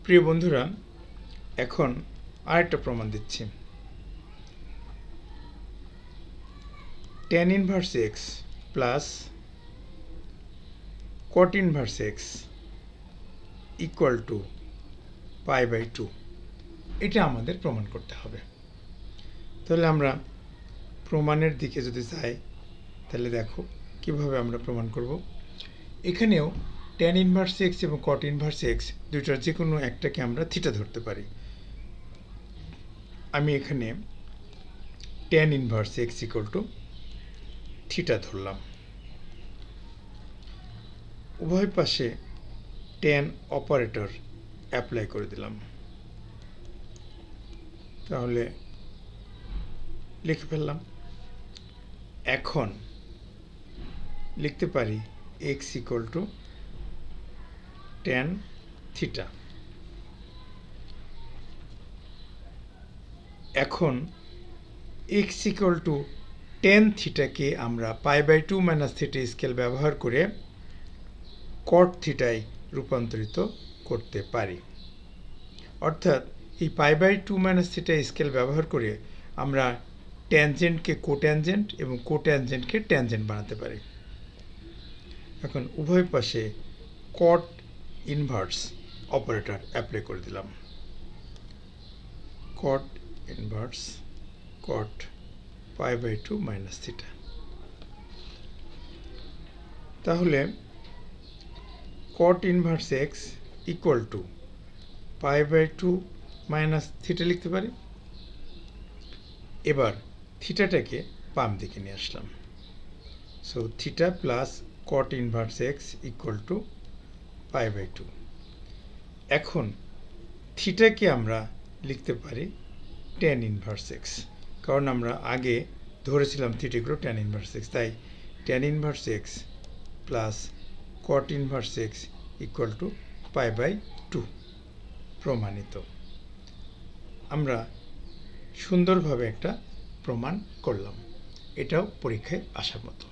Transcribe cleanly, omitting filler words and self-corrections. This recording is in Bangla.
প্রিয় বন্ধুরা, এখন আরেকটা প্রমাণ দিচ্ছি। tan inverse x plus cot inverse x equal to π/2। এটা আমাদের প্রমাণ করতে হবে। তাহলে আমরা প্রমাণের দিকে যদি যাই, তাহলে দেখো কিভাবে আমরা প্রমাণ করব। এখানেও tan ইনভার্স এক্স এবং cot ইনভার্স এক্স দুইটার যে কোনো একটাকে আমরা থিটা ধরতে পারি। আমি এখানে tan inverse x equal two theta ধরলাম। উভয় পাশে tan অপারেটর অ্যাপ্লাই করে দিলাম। তাহলে লিখে ফেললাম। এখন লিখতে পারি x equal to tan theta. এখন x ইকুয়াল টু tan থিটাকে আমরা π/2 মাইনাস থিটা স্কেল ব্যবহার করে cot থিটায় রূপান্তরিত করতে পারি। অর্থাৎ এই π/2 মাইনাস থিটা স্কেল ব্যবহার করে আমরা ট্যানজেন্টকে কোট্যানজেন্ট এবং কোট্যানজেন্টকে ট্যানজেন্ট বানাতে পারি। এখন উভয় পাশে cot ইনভার্স অপারেটর অ্যাপ্লাই করে দিলাম। cot inverse cot π/2 minus theta. তাহলে cot inverse x equal to π/2 minus theta লিখতে পারি। এবার থিটাটাকে বাম দিকে নিয়ে আসলাম। So theta plus cot inverse x equal to π/2। এখন থিটাকে আমরা লিখতে পারি tan ইনভার্স এক্স, কারণ আমরা আগে ধরেছিলাম থিটাগুলো tan ইনভার্স এক্স, তাই tan inverse x plus cot inverse x equal to π/2 প্রমাণিত। আমরা সুন্দরভাবে একটা প্রমাণ করলাম। এটাও পরীক্ষায় আসার মতো।